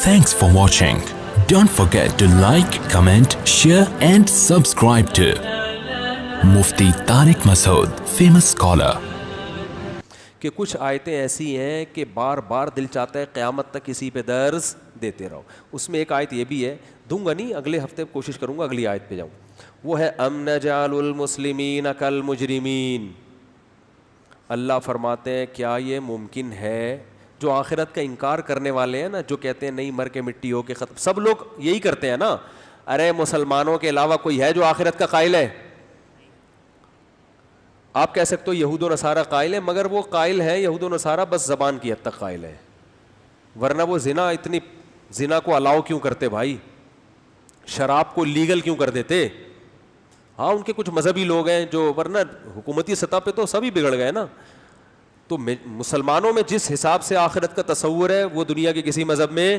Thanks for watching. Don't forget to like, comment, share and subscribe to Mufti Tariq Masood, famous scholar. کہ کچھ آیتیں ایسی ہیں کہ بار بار دل چاہتا ہے قیامت تک کسی پہ درس دیتے رہو. اس میں ایک آیت یہ بھی ہے, دوں گا نہیں, اگلے ہفتے کوشش کروں گا اگلی آیت پہ جاؤں. وہ ہے ام نجعل المسلمین کالمجرمین. اللہ فرماتے ہیں کیا یہ ممکن ہے, جو آخرت کا انکار کرنے والے ہیں نا, جو کہتے ہیں نہیں مر کے مٹی ہو کے ختم, سب لوگ یہی کرتے ہیں نا. ارے مسلمانوں کے علاوہ کوئی ہے جو آخرت کا قائل ہے؟ آپ کہہ سکتے ہو یہود و نصارہ قائل ہیں, مگر وہ قائل ہے یہود و نصارہ بس زبان کی حد تک قائل ہے, ورنہ وہ زنا کو الاؤ کیوں کرتے بھائی, شراب کو لیگل کیوں کر دیتے؟ ہاں ان کے کچھ مذہبی لوگ ہیں جو, ورنہ حکومتی سطح پہ تو سبھی بگڑ گئے نا. تو مسلمانوں میں جس حساب سے آخرت کا تصور ہے وہ دنیا کے کسی مذہب میں,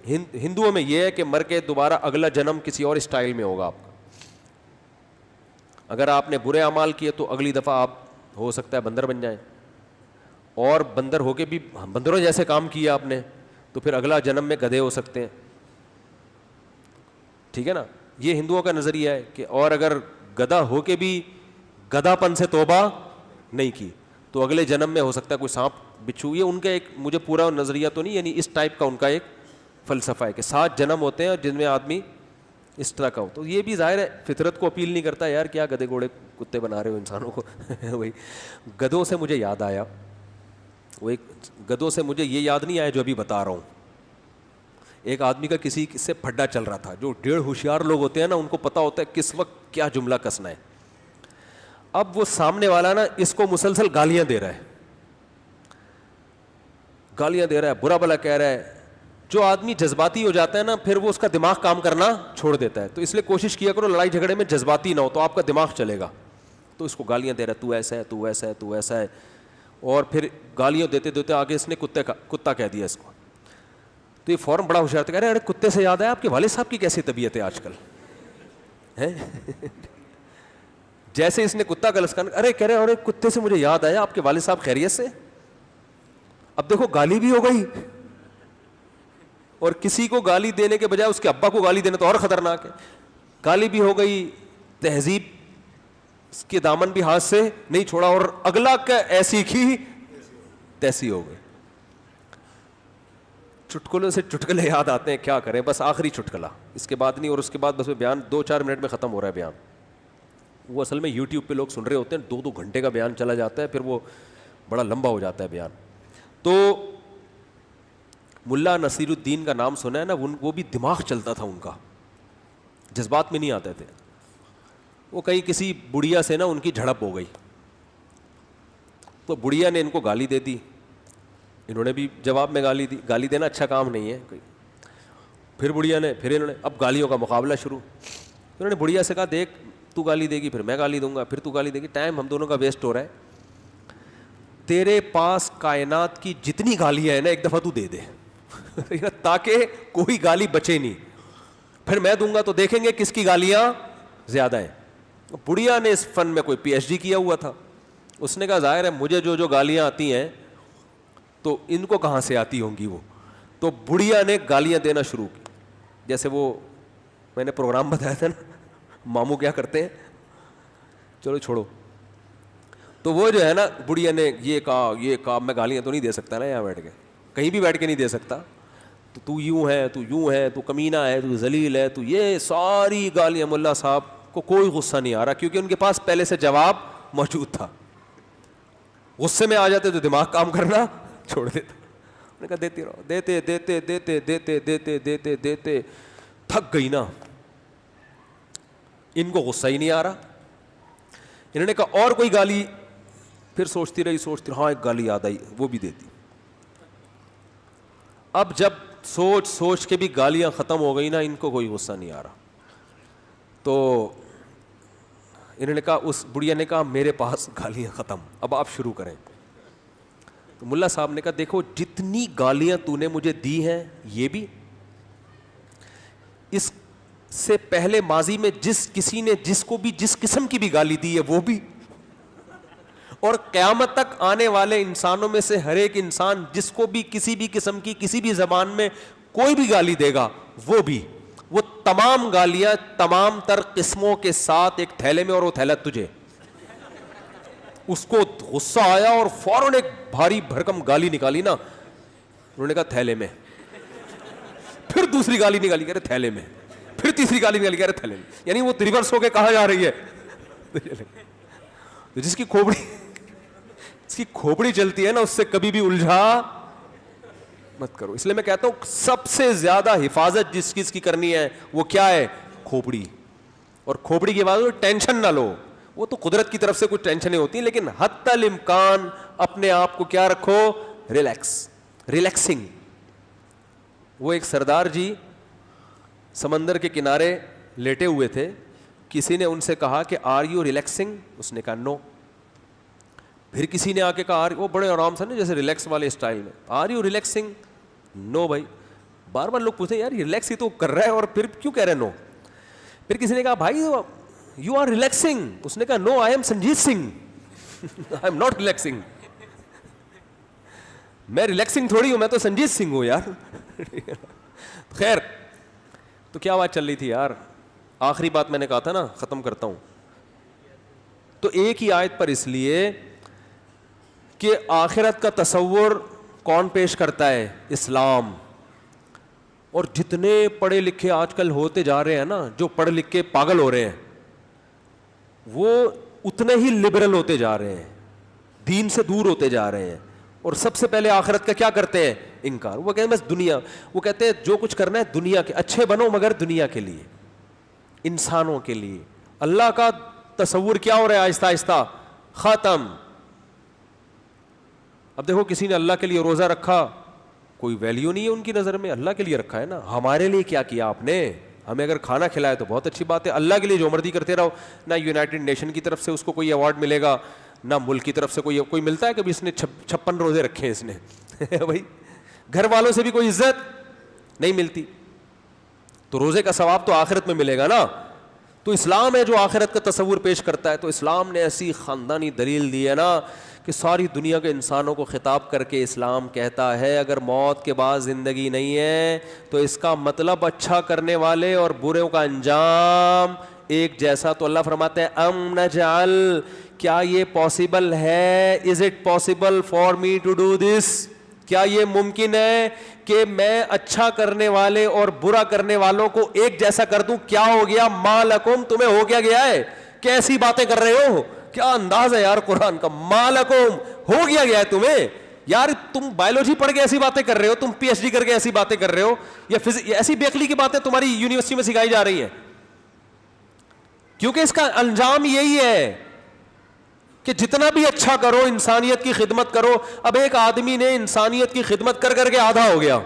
ہندوؤں میں یہ ہے کہ مر کے دوبارہ اگلا جنم کسی اور اسٹائل میں ہوگا آپ کا. اگر آپ نے برے اعمال کیے تو اگلی دفعہ آپ ہو سکتا ہے بندر بن جائیں, اور بندر ہو کے بھی بندروں جیسے کام کیا آپ نے تو پھر اگلا جنم میں گدھے ہو سکتے ہیں. ٹھیک ہے نا, یہ ہندوؤں کا نظریہ ہے کہ اور اگر گدھا ہو کے بھی گدھا پن سے توبہ نہیں کی تو اگلے جنم میں ہو سکتا ہے کوئی سانپ بچھو. یہ ان کا ایک, مجھے پورا نظریہ تو نہیں, یعنی اس ٹائپ کا ان کا ایک فلسفہ ہے کہ 7 جنم ہوتے ہیں جن میں آدمی اس طرح کا ہو. تو یہ بھی ظاہر ہے فطرت کو اپیل نہیں کرتا, یار کیا گدھے گھوڑے کتے بنا رہے ہو انسانوں کو. وہی گدھوں سے مجھے یاد آیا, وہ ایک گدھوں سے مجھے یہ یاد نہیں آیا جو ابھی بتا رہا ہوں. ایک آدمی کا کسی سے پھڈا چل رہا تھا, جو 1.5 ہوشیار لوگ ہوتے ہیں نا ان کو پتا ہوتا ہے کس وقت کیا جملہ کسنا ہے. اب وہ سامنے والا نا اس کو مسلسل گالیاں دے رہا ہے, برا بھلا کہہ رہا ہے. جو آدمی جذباتی ہو جاتا ہے نا پھر وہ اس کا دماغ کام کرنا چھوڑ دیتا ہے. تو اس لیے کوشش کیا کرو لڑائی جھگڑے میں جذباتی نہ ہو, تو آپ کا دماغ چلے گا. تو اس کو گالیاں دے رہا ہے, تو ایسا ہے, تو ایسا ہے, تو ایسا ہے, اور پھر گالیاں دیتے دیتے آگے اس نے کتا کہہ دیا اس کو. تو یہ فوراً بڑا ہوشیار تھا, کہہ رہے ارے کتے سے یاد ہے آپ کے والد صاحب کی کیسی طبیعت ہے آج کل ہے. جیسے اس نے کتا کا لسکان, ارے کہہ رہے ارے کتے سے مجھے یاد آیا آپ کے والد صاحب خیریت سے. اب دیکھو گالی بھی ہو گئی, اور کسی کو گالی دینے کے بجائے اس کے ابا کو گالی دینا تو اور خطرناک ہے. گالی بھی ہو گئی, تہذیب کے دامن بھی ہاتھ سے نہیں چھوڑا, اور اگلا کا ایسی کی تیسی ہو گئی. چٹکلوں سے چٹکلے یاد آتے ہیں, کیا کریں, بس آخری چٹکلا اس کے بعد نہیں, اور اس کے بعد بس بیان 2-4 منٹ میں ختم ہو رہا ہے بیان. وہ اصل میں یوٹیوب پہ لوگ سن رہے ہوتے ہیں, 2-2 گھنٹے کا بیان چلا جاتا ہے, پھر وہ بڑا لمبا ہو جاتا ہے بیان. تو ملا نصیر الدین کا نام سنا ہے نا, وہ بھی دماغ چلتا تھا ان کا, جذبات میں نہیں آتے تھے. وہ کہیں کسی بڑھیا سے نا ان کی جھڑپ ہو گئی, تو بڑھیا نے ان کو گالی دے دی, انہوں نے بھی جواب میں گالی دی. گالی دینا اچھا کام نہیں ہے. پھر بڑھیا نے, پھر انہوں نے, اب گالیوں کا مقابلہ شروع. انہوں نے بڑھیا سے کہا دیکھ تو گالی دے گی, پھر میں گالی دوں گا, پھر تو گالی دے گی, ٹائم ہم دونوں کا ویسٹ ہو رہا ہے. تیرے پاس کائنات کی جتنی گالیاں ہیں نا ایک دفعہ تو دے دے تاکہ کوئی گالی بچے نہیں, پھر میں دوں گا تو دیکھیں گے کس کی گالیاں زیادہ ہیں. بڑھیا نے اس فن میں کوئی PhD کیا ہوا تھا, اس نے کہا ظاہر ہے مجھے جو گالیاں آتی ہیں تو ان کو کہاں سے آتی ہوں گی وہ. تو بڑھیا نے گالیاں دینا شروع کی, جیسے وہ میں نے پروگرام بتایا تھا نا ماموں کیا کرتے ہیں, چلو چھوڑو. تو وہ جو ہے نا بڑھیا نے یہ کہا میں گالیاں تو نہیں دے سکتا نا یہاں بیٹھ کے, کہیں بھی بیٹھ کے نہیں دے سکتا, تو یوں ہے, تو یوں ہے, تو کمینہ ہے, تو ذلیل ہے, تو یہ ساری گالیاں. ملا صاحب کو کوئی غصہ نہیں آ رہا کیونکہ ان کے پاس پہلے سے جواب موجود تھا. غصے میں آ جاتے تو دماغ کام کرنا چھوڑ دیتا. انہوں نے کہا دیتے رہو, دیتے دیتے دیتے دیتے دیتے دیتے دیتے تھک گئی نا, ان کو غصہ ہی نہیں آ رہا. انہوں نے کہا اور کوئی گالی, پھر سوچتی رہی, ہاں ایک گالی یاد آئی, وہ بھی دیتی. اب جب سوچ کے بھی گالیاں ختم ہو گئی نا, ان کو کوئی غصہ نہیں آ رہا. تو انہوں نے کہا, اس بڑھیا نے کہا میرے پاس گالیاں ختم, اب آپ شروع کریں. تو ملا صاحب نے کہا دیکھو جتنی گالیاں تو نے مجھے دی ہیں یہ بھی, اس سے پہلے ماضی میں جس کسی نے جس کو بھی جس قسم کی بھی گالی دی ہے وہ بھی, اور قیامت تک آنے والے انسانوں میں سے ہر ایک انسان جس کو بھی کسی بھی قسم کی کسی بھی زبان میں کوئی بھی گالی دے گا، وہ تمام گالیاں تمام تر قسموں کے ساتھ ایک تھیلے میں، اور وہ تھیلا تجھے. اس کو غصہ آیا اور فوراً ایک بھاری بھرکم گالی نکالی نا، انہوں نے کہا تھیلے میں. پھر دوسری گالی نکالی، کہہ رہے تھیلے میں. پھر تیسری گالی نکالی، کہہ رہے تھیلے میں. یعنی وہ ریورس ہو کے کہاں جا رہی ہے؟ جس کی کھوپڑی چلتی ہے نا، اس سے کبھی بھی الجھا مت کرو. اس لیے میں کہتا ہوں سب سے زیادہ حفاظت جس چیز کی کرنی ہے وہ کیا ہے؟ کھوپڑی. اور کھوپڑی کے بعد ٹینشن نہ لو، وہ تو قدرت کی طرف سے کچھ ٹینشنیں ہوتی ہیں، لیکن حتی الامکان اپنے آپ کو کیا رکھو؟ ریلیکسنگ. وہ ایک سردار جی سمندر کے کنارے لیٹے ہوئے تھے. کسی نے ان سے کہا کہ آر یو ریلیکسنگ؟ اس نے کہا نو. پھر کسی نے آ کے کہا، وہ بڑے آرام سے نا جیسے ریلیکس والے اسٹائل میں، آر یو ریلیکسنگ؟ نو بھائی. بار بار لوگ پوچھتے یار ریلیکس ہی تو کر رہا ہے اور پھر کیوں کہہ رہے نو؟ پھر کسی نے کہا بھائی یو آر ریلیکسنگ؟ اس نے کہا no, I am Sanjit Singh, I am not relaxing. میں ریلیکسنگ تھوڑی ہوں، میں تو سنجیت سنگھ ہوں یار. خیر، تو کیا بات چل رہی تھی یار؟ آخری بات میں نے کہا تھا نا، ختم کرتا ہوں. تو ایک ہی آیت پر، اس لیے کہ آخرت کا تصور کون پیش کرتا ہے؟ اسلام. اور جتنے پڑھے لکھے آج کل ہوتے جا رہے ہیں نا، جو پڑھ لکھ کے پاگل ہو رہے ہیں، وہ اتنے ہی لبرل ہوتے جا رہے ہیں، دین سے دور ہوتے جا رہے ہیں، اور سب سے پہلے آخرت کا کیا کرتے ہیں؟ انکار. وہ کہتے ہیں بس دنیا، وہ کہتے ہیں جو کچھ کرنا ہے دنیا کے، اچھے بنو مگر دنیا کے لیے، انسانوں کے لیے. اللہ کا تصور کیا ہو رہا ہے؟ آہستہ آہستہ ختم. اب دیکھو کسی نے اللہ کے لیے روزہ رکھا، کوئی ویلیو نہیں ہے ان کی نظر میں. اللہ کے لیے رکھا ہے نا. ہمارے لیے کیا کیا آپ نے؟ ہمیں اگر کھانا کھلایا تو بہت اچھی بات ہے. اللہ کے لیے جو مرضی کرتے رہو. نہ یونائٹڈ نیشن کی طرف سے اس کو کوئی ایوارڈ ملے گا، نہ ملک کی طرف سے کوئی ملتا ہے کبھی اس نے 56 روزے رکھے ہیں اس نے. بھائی گھر والوں سے بھی کوئی عزت نہیں ملتی. تو روزے کا ثواب تو آخرت میں ملے گا نا. تو اسلام ہے جو آخرت کا تصور پیش کرتا ہے. تو اسلام نے ایسی خاندانی دلیل دی ہے نا کہ ساری دنیا کے انسانوں کو خطاب کر کے اسلام کہتا ہے اگر موت کے بعد زندگی نہیں ہے تو اس کا مطلب اچھا کرنے والے اور بروں کا انجام ایک جیسا. تو اللہ فرماتے ہیں ام نجعل، کیا یہ پاسبل ہے؟ Is it possible for me to do this? کیا یہ ممکن ہے کہ میں اچھا کرنے والے اور برا کرنے والوں کو ایک جیسا کر دوں؟ کیا ہو گیا؟ ما لکم، تمہیں ہو کیا گیا ہے؟ کیسی باتیں کر رہے ہو؟ کیا انداز ہے یار قرآن کا. ما لکم، ہو گیا ہے تمہیں. یار تم بایولوجی پڑھ کے ایسی باتیں کر رہے ہو، تم پی ایچ ڈی کر کے ایسی باتیں کر رہے ہو، یا ایسی بیکلی کی باتیں تمہاری یونیورسٹی میں سکھائی جا رہی ہیں. کیونکہ اس کا انجام یہی ہے کہ جتنا بھی اچھا کرو، انسانیت کی خدمت کرو. اب ایک آدمی نے انسانیت کی خدمت کر کر کے آدھا ہو گیا،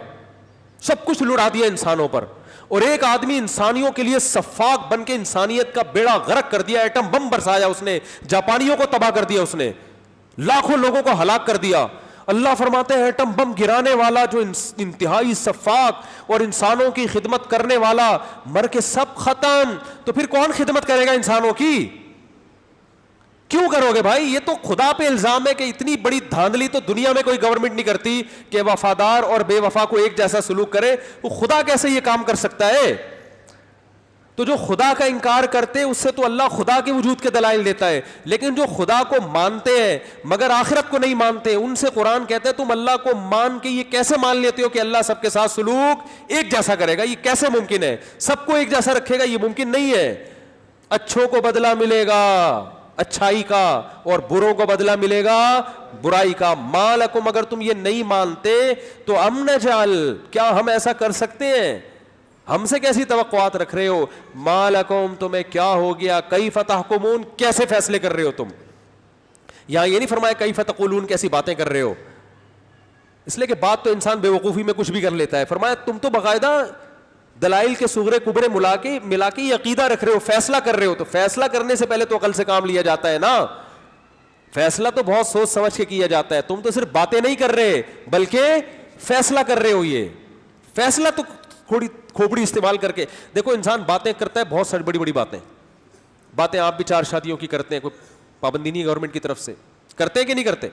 سب کچھ لڑا دیا انسانوں پر. اور ایک آدمی انسانیوں کے لیے سفاک بن کے انسانیت کا بیڑا غرق کر دیا. ایٹم بم برسایا اس نے، جاپانیوں کو تباہ کر دیا اس نے، لاکھوں لوگوں کو ہلاک کر دیا. اللہ فرماتے ہیں ایٹم بم گرانے والا جو انتہائی سفاک اور انسانوں کی خدمت کرنے والا مر کے سب ختم. تو پھر کون خدمت کرے گا انسانوں کی؟ کیوں کرو گے بھائی؟ یہ تو خدا پہ الزام ہے کہ اتنی بڑی دھاندلی تو دنیا میں کوئی گورنمنٹ نہیں کرتی کہ وفادار اور بے وفا کو ایک جیسا سلوک کرے. وہ خدا کیسے یہ کام کر سکتا ہے؟ تو جو خدا کا انکار کرتے اس سے تو اللہ خدا کے وجود کے دلائل دیتا ہے. لیکن جو خدا کو مانتے ہیں مگر آخرت کو نہیں مانتے، ان سے قرآن کہتا ہے تم اللہ کو مان کے یہ کیسے مان لیتے ہو کہ اللہ سب کے ساتھ سلوک ایک جیسا کرے گا؟ یہ کیسے ممکن ہے؟ سب کو ایک جیسا رکھے گا؟ یہ ممکن نہیں ہے. اچھوں کو بدلہ ملے گا اچھائی کا اور بروں کو بدلہ ملے گا برائی کا. ما لکم، اگر تم یہ نہیں مانتے تو ام نجعل، کیا ہم ایسا کر سکتے ہیں؟ ہم سے کیسی توقعات رکھ رہے ہو؟ ما لکم، تمہیں کیا ہو گیا؟ کیف تحکمون، کیسے فیصلے کر رہے ہو تم؟ یہاں یہ نہیں فرمایا کیف تقولون، کیسی باتیں کر رہے ہو. اس لیے کہ بات تو انسان بے وقوفی میں کچھ بھی کر لیتا ہے. فرمایا تم تو باقاعدہ دلائل کے صغرے کبرے ملا کے یہ عقیدہ رکھ رہے ہو، فیصلہ کر رہے ہو. تو فیصلہ کرنے سے پہلے تو عقل سے کام لیا جاتا ہے نا. فیصلہ تو بہت سوچ سمجھ کے کیا جاتا ہے. تم تو صرف باتیں نہیں کر رہے بلکہ فیصلہ کر رہے ہو. یہ فیصلہ تو تھوڑی کھوپڑی استعمال کر کے دیکھو. انسان باتیں کرتا ہے بہت ساری بڑی بڑی باتیں آپ بھی 4 شادیوں کی کرتے ہیں، کوئی پابندی نہیں گورنمنٹ کی طرف سے، کرتے ہیں کہ نہیں کرتے؟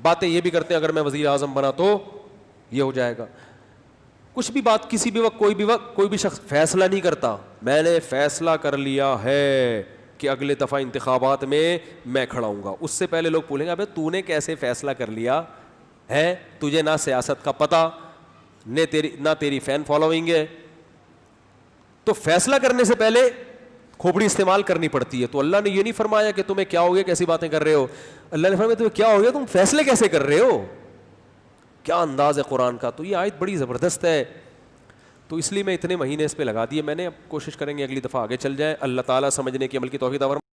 باتیں یہ بھی کرتے ہیں اگر میں وزیر اعظم بنا تو یہ ہو جائے گا. کچھ بھی بات کسی بھی وقت کوئی بھی شخص فیصلہ نہیں کرتا. میں نے فیصلہ کر لیا ہے کہ اگلے دفعہ انتخابات میں کھڑا ہوں گا. اس سے پہلے لوگ پوچھیں گے ابے تو نے کیسے فیصلہ کر لیا ہے؟ تجھے نہ سیاست کا پتہ نہ تیری فین فالوئنگ ہے. تو فیصلہ کرنے سے پہلے کھوپڑی استعمال کرنی پڑتی ہے. تو اللہ نے یہ نہیں فرمایا کہ تمہیں کیا ہو گیا کیسی باتیں کر رہے ہو. اللہ نے فرمایا تمہیں کیا ہو گیا تم فیصلے کیسے کر رہے ہو. کیا انداز ہے قرآن کا. تو یہ آیت بڑی زبردست ہے. تو اس لیے میں اتنے مہینے اس پہ لگا دیے میں نے. اب کوشش کریں گے اگلی دفعہ آگے چل جائیں. اللہ تعالیٰ سمجھنے کی عمل کی توفیق عطا فرمائے.